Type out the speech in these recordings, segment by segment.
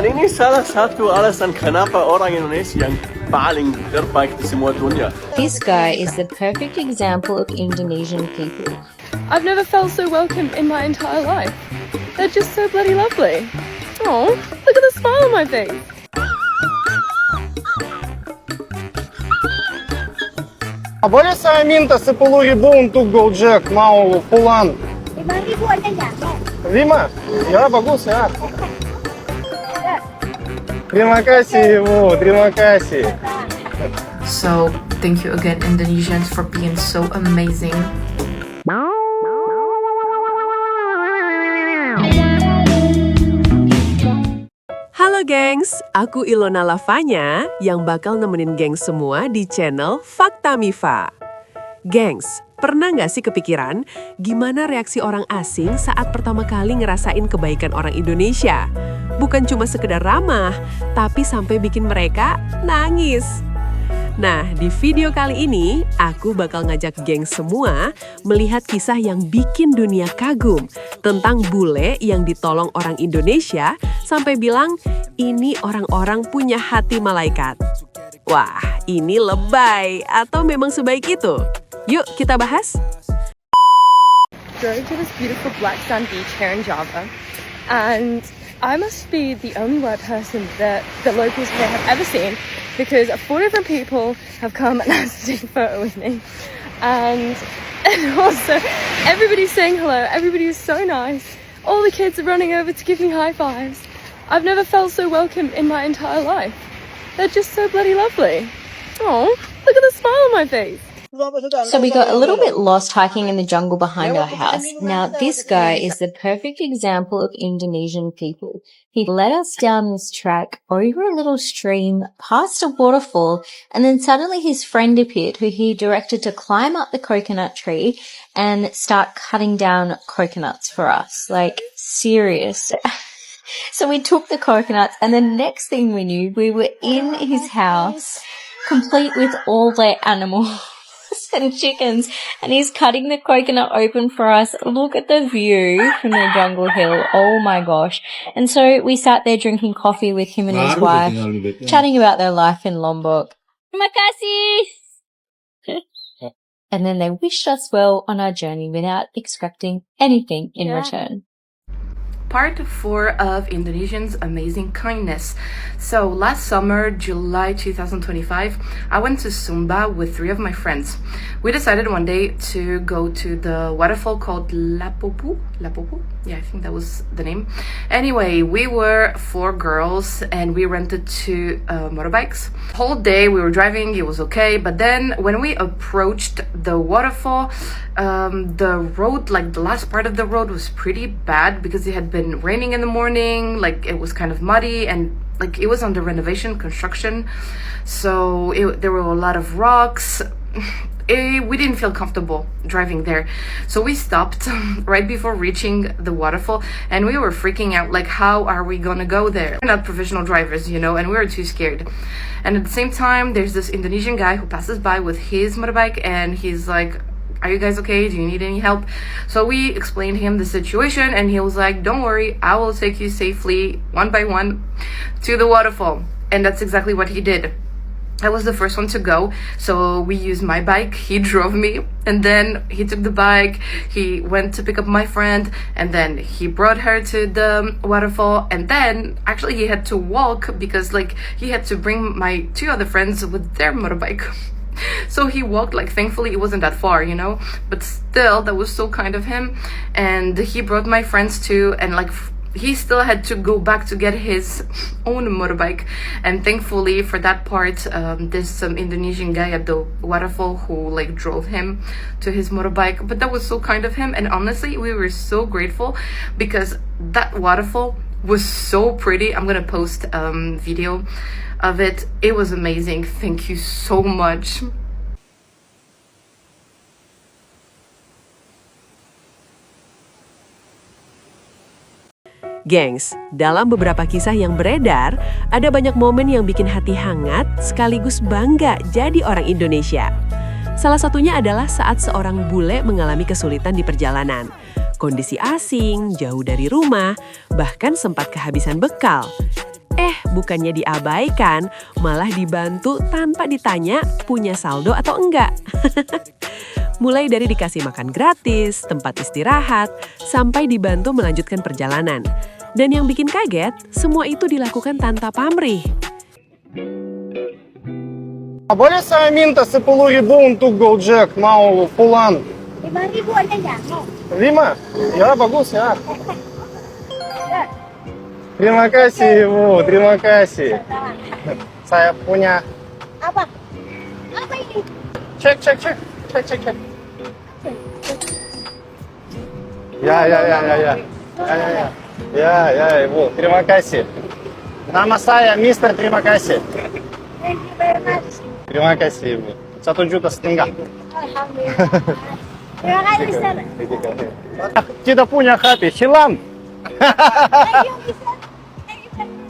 Dan ini salah satu alasan kenapa orang Indonesia yang paling terbaik di semua dunia. This guy is the perfect example of Indonesian people. I've never felt so welcome in my entire life. They're just so bloody lovely. Oh, look at the smile on my face. Boleh saya minta 10.000 untuk Gojek, mau pulang? 5.000 aja ya? 5? Ya bagus ya. Terima kasih Bu, terima kasih. So thank you again Indonesians for being so amazing. Halo gengs, aku Ilona Lavanya yang bakal nemenin gengs semua di channel Fakta Mifa. Gengs, pernah nggak sih kepikiran gimana reaksi orang asing saat pertama kali ngerasain kebaikan orang Indonesia? Bukan cuma sekedar ramah, tapi sampai bikin mereka nangis. Nah, di video kali ini, aku bakal ngajak geng semua melihat kisah yang bikin dunia kagum tentang bule yang ditolong orang Indonesia sampai bilang, ini orang-orang punya hati malaikat. Wah, ini lebay atau memang sebaik itu? Yuk, kita bahas. Drove to this beautiful black sand beach here in Java, and I must be the only white person that the locals here have ever seen, because 4 different people have come and asked to take a photo with me. And also, everybody's saying hello, everybody is so nice. All the kids are running over to give me high fives. I've never felt so welcome in my entire life. They're just so bloody lovely. Oh, look at the smile on my face. So we got a little bit lost hiking in the jungle behind our house. Now this guy is the perfect example of Indonesian people. He led us down this track over a little stream, past a waterfall, and then suddenly his friend appeared who he directed to climb up the coconut tree and start cutting down coconuts for us. Like, serious. So we took the coconuts, and the next thing we knew, we were in his house, complete with all their animals and chickens, and he's cutting the coconut open for us. Look at the view from the jungle hill. Oh my gosh. And so we sat there drinking coffee with him and his wife, chatting about their life in Lombok. Terima kasih. And then they wished us well on our journey without expecting anything in return. Part 4 of Indonesians' amazing kindness. So last summer, July 2025, I went to Sumba with 3 of my friends. We decided one day to go to the waterfall called Lapopu. Lapopu? Yeah, I think that was the name. Anyway, we were 4 girls and we rented 2 motorbikes. Whole day we were driving, it was okay. But then when we approached the waterfall, the road, like the last part of the road was pretty bad because it had been raining in the morning, like it was kind of muddy and like it was under renovation construction, so there were a lot of rocks. We didn't feel comfortable driving there, so we stopped right before reaching the waterfall and we were freaking out, like how are we gonna go there? We're not professional drivers, you know, and we were too scared. And at the same time, there's this Indonesian guy who passes by with his motorbike and he's like, are you guys okay? Do you need any help? So we explained him the situation and he was like, don't worry, I will take you safely one by one to the waterfall. And that's exactly what he did. I was the first one to go, so we used my bike, he drove me, and then he took the bike, he went to pick up my friend, and then he brought her to the waterfall, and then actually he had to walk because like he had to bring my 2 other friends with their motorbike. So he walked, like thankfully it wasn't that far, you know, but still that was so kind of him. And he brought my friends too, and like he still had to go back to get his own motorbike. And thankfully for that part, there's some Indonesian guy at the waterfall who like drove him to his motorbike. But that was so kind of him, and honestly we were so grateful because that waterfall was so pretty. I'm gonna post video of it. It was amazing. Thank you so much. Gengs, dalam beberapa kisah yang beredar, ada banyak momen yang bikin hati hangat sekaligus bangga jadi orang Indonesia. Salah satunya adalah saat seorang bule mengalami kesulitan di perjalanan. Kondisi asing, jauh dari rumah, bahkan sempat kehabisan bekal. Bukannya diabaikan, malah dibantu tanpa ditanya punya saldo atau enggak. Mulai dari dikasih makan gratis, tempat istirahat, sampai dibantu melanjutkan perjalanan. Dan yang bikin kaget, semua itu dilakukan tanpa pamrih. Boleh saya minta 10.000 untuk Gojek, mau pulang? 5.000 aja jangan. 5? Ya, bagus ya. Terima kasih, Bu. Terima kasih. Saya punya. Apa? Apa ini? Cek. Ya, Ibu. Terima kasih. Nama saya Mister Terima kasih. Thank you very much. Terima kasih, Ibu. 1,5 juta. Alhamdulillah. Terima kasih, Mister. Tidak punya hati, hilang. Thank you, Mister. Thank you very much.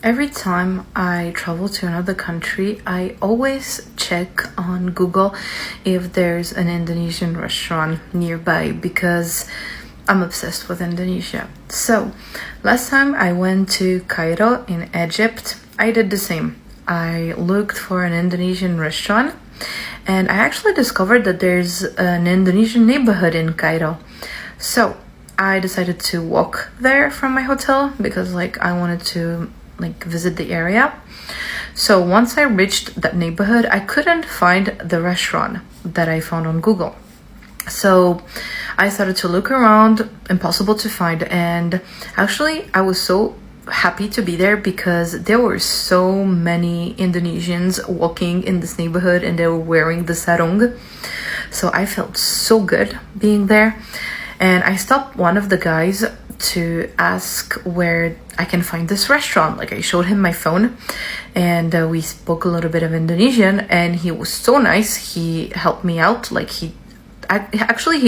Every time I travel to another country, I always check on Google if there's an Indonesian restaurant nearby because I'm obsessed with Indonesia. So, last time I went to Cairo in Egypt, I did the same. I looked for an Indonesian restaurant and I actually discovered that there's an Indonesian neighborhood in Cairo. So, I decided to walk there from my hotel because I wanted to visit the area. So once I reached that neighborhood, I couldn't find the restaurant that I found on Google. So I started to look around, impossible to find, and actually I was so happy to be there because there were so many Indonesians walking in this neighborhood and they were wearing the sarung. So I felt so good being there. And I stopped one of the guys to ask where I can find this restaurant. I showed him my phone and we spoke a little bit of Indonesian and he was so nice. He helped me out. He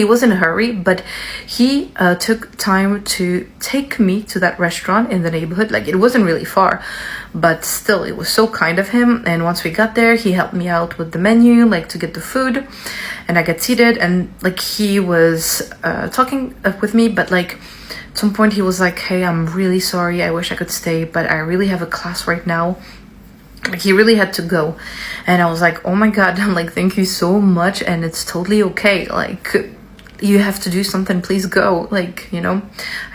was in a hurry, but he took time to take me to that restaurant in the neighborhood. It wasn't really far, but still it was so kind of him. And once we got there, he helped me out with the menu, to get the food, and I got seated and he was talking with me, but at some point he was like, hey, I'm really sorry, I wish I could stay, but I really have a class right now. He really had to go. And I was like, oh my god, thank you so much, and it's totally okay. You have to do something, please go. I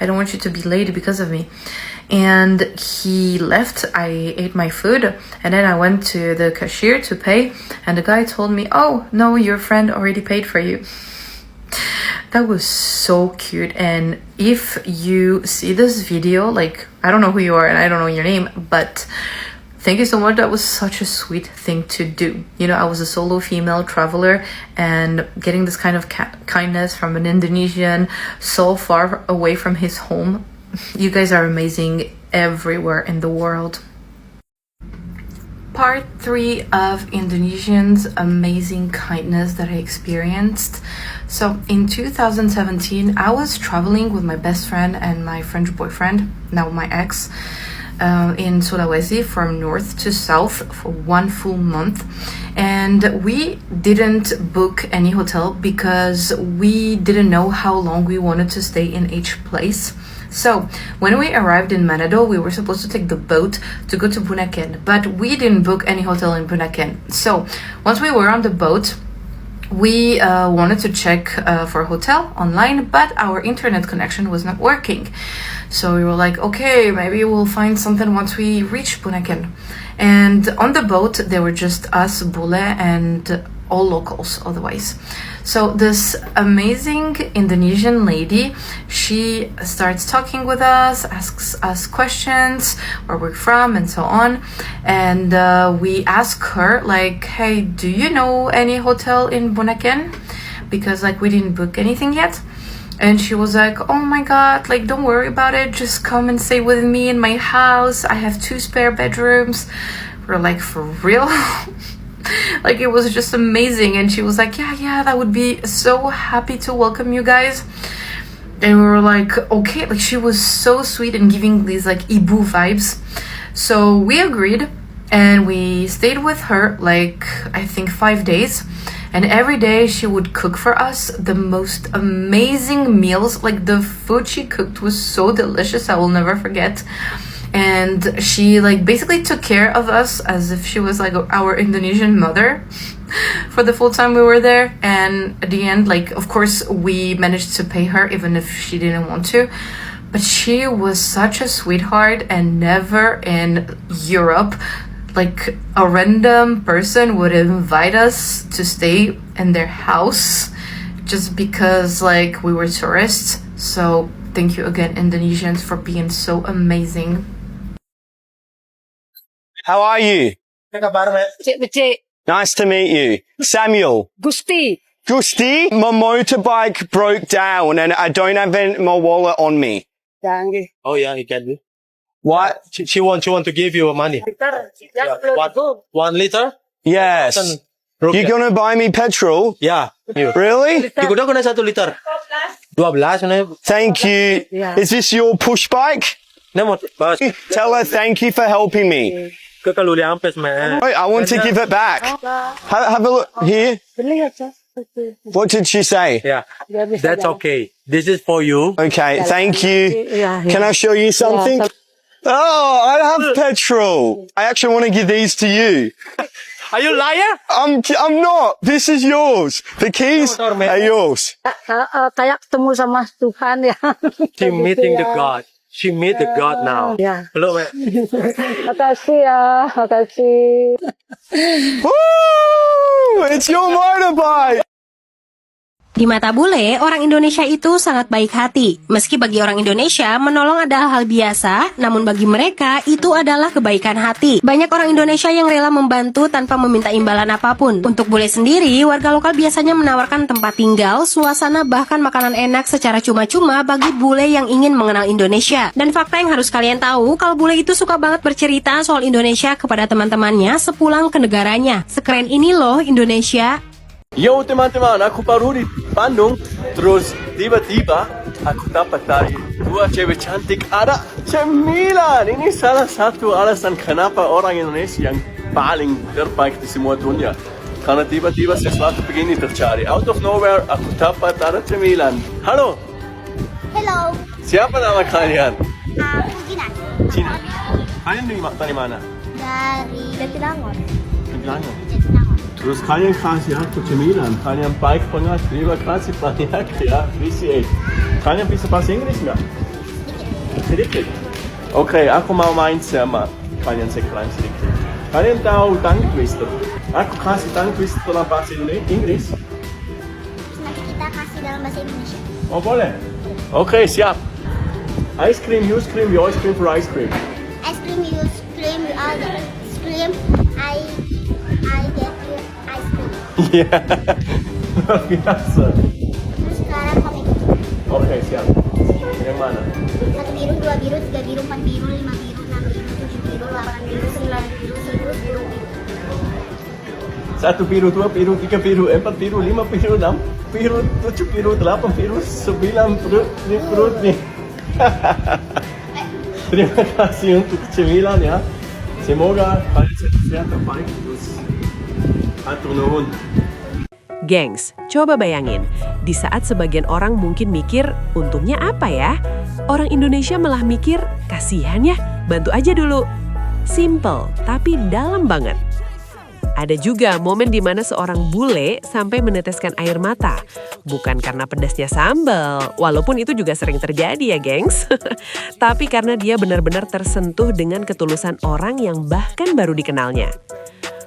don't want you to be late because of me. And he left. I ate my food and then I went to the cashier to pay, and the guy told me, oh no, your friend already paid for you. That was so cute. And if you see this video, I don't know who you are and I don't know your name, but thank you so much. That was such a sweet thing to do. I was a solo female traveler and getting this kind of kindness from an Indonesian so far away from his home. You guys are amazing everywhere in the world. Part 3 of Indonesians' amazing kindness that I experienced. So in 2017, I was traveling with my best friend and my French boyfriend, now my ex, in Sulawesi from north to south for 1 full month. And we didn't book any hotel because we didn't know how long we wanted to stay in each place. So when we arrived in Manado, we were supposed to take the boat to go to Bunaken, but we didn't book any hotel in Bunaken. So once we were on the boat, we wanted to check for a hotel online, but our internet connection was not working. So we were like, okay, maybe we'll find something once we reach Bunaken. And on the boat, there were just us, Bule, and all locals otherwise. So this amazing Indonesian lady, she starts talking with us, asks us questions, where we're from and so on. And we ask her hey, do you know any hotel in Bunaken? Because we didn't book anything yet. And she was like, oh my god, don't worry about it, just come and stay with me in my house, I have 2 spare bedrooms. We're like, for real? It was just amazing. And she was like, yeah, that would be so happy to welcome you guys. And we were like, okay. She was so sweet and giving these Ibu vibes. So we agreed, And we stayed with her like I think 5 days, and every day she would cook for us the most amazing meals. Like the food she cooked was so delicious, I will never forget. And she like basically took care of us as if she was like our Indonesian mother for the full time we were there. And at the end, like, of course we managed to pay her even if she didn't want to, but she was such a sweetheart. And never in Europe, like, a random person would invite us to stay in their house just because like we were tourists. So thank you again, Indonesians, for being so amazing. How are you? Becek. Nice to meet you. Samuel. Gusti. Gusti, my motorbike broke down and I don't have my wallet on me. Jangan. Oh yeah, he can do. What? She want to give you money. Yeah. 1 liter? Yes. You're gonna buy me petrol? Yeah. You. Really? Udah kena 1 liter. 12 sebenarnya. Thank you. Is this your push bike? Ini mau bas. Tell her thank you for helping me. Ke Kaluli Ampes, man. Wait, I want to give it back. Have a look here. What did she say? Yeah. That's okay. This is for you. Okay, thank you. Can I show you something? Oh, I have petrol. I actually want to give these to you. Are you liar? I'm not. This is yours. The keys are yours. Kayak ketemu sama Tuhan ya. She meeting the God. She meet the God now. Ya. Hello, man. Makasih ya, makasih. Woo! It's your motorbike. Di mata bule, orang Indonesia itu sangat baik hati. Meski bagi orang Indonesia, menolong adalah hal biasa, namun bagi mereka, itu adalah kebaikan hati. Banyak orang Indonesia yang rela membantu tanpa meminta imbalan apapun. Untuk bule sendiri, warga lokal biasanya menawarkan tempat tinggal, suasana, bahkan makanan enak secara cuma-cuma bagi bule yang ingin mengenal Indonesia. Dan fakta yang harus kalian tahu, kalau bule itu suka banget bercerita soal Indonesia kepada teman-temannya sepulang ke negaranya. Sekeren ini loh Indonesia. Yo teman-teman, aku baru di Bandung, terus tiba-tiba aku dapat dari dua cewek cantik ada cemilan. Ini salah satu alasan kenapa orang Indonesia yang paling terbaik di semua dunia. Karena tiba-tiba sesuatu begini terjadi. Out of nowhere, aku dapat ada cemilan. Halo, Hello. siapa nama kalian? Aku Gina. Cina. Kalian dari mana? Dari Jatinangor. Jatinangor. Terus kalian kasih aku cemilan, kalian baik banget, terima kasih banyak ya, appreciate. Kalian bisa bahasa Inggris nggak? Sedikit. Oke, aku mau main sama kalian sekarang sedikit. Kalian tahu tongue twister? Aku kasih tongue twister dalam bahasa Inggris. Nanti kita kasih dalam bahasa Indonesia. Oh boleh? Oke, siap. Ice cream, you scream, you scream for ice cream. Ice cream, you scream, you all scream. I get you ice cream. Iya, luar biasa. Terus sekarang kami Oke, siap. Yang mana? 1 biru, 2 biru, 3 biru, 4 biru, 5 biru, 6 biru, 7 biru, 8 biru, 9 biru, 10 biru. 1 biru, 2 biru, 3 biru, 4 biru, 5 biru, 6 biru, 7 biru, 8 biru, 9 biru, nih. Terima kasih untuk cemilan ya. Semoga kalian sehat terbaik terus. Atur nuhun. Gengs, coba bayangin, di saat sebagian orang mungkin mikir, untungnya apa ya? Orang Indonesia malah mikir, kasihan ya, bantu aja dulu. Simple, tapi dalam banget. Ada juga momen di mana seorang bule sampai meneteskan air mata. Bukan karena pedasnya sambal, walaupun itu juga sering terjadi ya gengs. Tapi karena dia benar-benar tersentuh dengan ketulusan orang yang bahkan baru dikenalnya.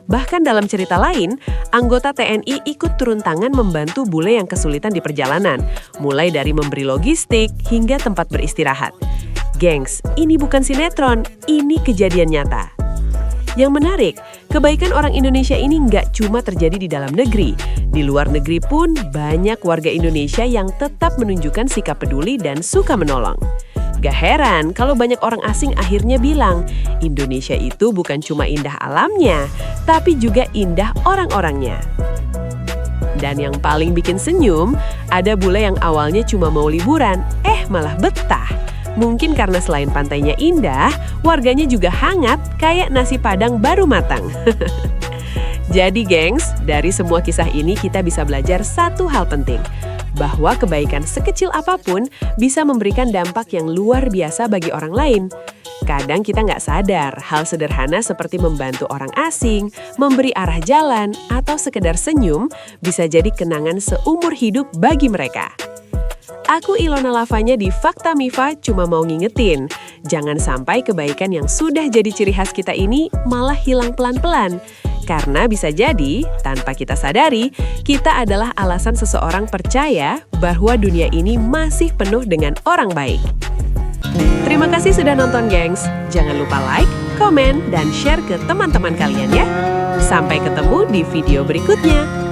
Bahkan dalam cerita lain, anggota TNI ikut turun tangan membantu bule yang kesulitan di perjalanan, mulai dari memberi logistik hingga tempat beristirahat. Gengs, ini bukan sinetron, ini kejadian nyata. Yang menarik, kebaikan orang Indonesia ini nggak cuma terjadi di dalam negeri. Di luar negeri pun banyak warga Indonesia yang tetap menunjukkan sikap peduli dan suka menolong. Gak heran kalau banyak orang asing akhirnya bilang, Indonesia itu bukan cuma indah alamnya, tapi juga indah orang-orangnya. Dan yang paling bikin senyum, ada bule yang awalnya cuma mau liburan, malah betah. Mungkin karena selain pantainya indah, warganya juga hangat kayak nasi Padang baru matang. Jadi gengs, dari semua kisah ini kita bisa belajar satu hal penting, bahwa kebaikan sekecil apapun bisa memberikan dampak yang luar biasa bagi orang lain. Kadang kita nggak sadar hal sederhana seperti membantu orang asing, memberi arah jalan, atau sekedar senyum bisa jadi kenangan seumur hidup bagi mereka. Aku Ilona Lavanya di Fakta Mifa cuma mau ngingetin, jangan sampai kebaikan yang sudah jadi ciri khas kita ini malah hilang pelan-pelan. Karena bisa jadi, tanpa kita sadari, kita adalah alasan seseorang percaya bahwa dunia ini masih penuh dengan orang baik. Terima kasih sudah nonton, gengs. Jangan lupa like, komen, dan share ke teman-teman kalian ya. Sampai ketemu di video berikutnya.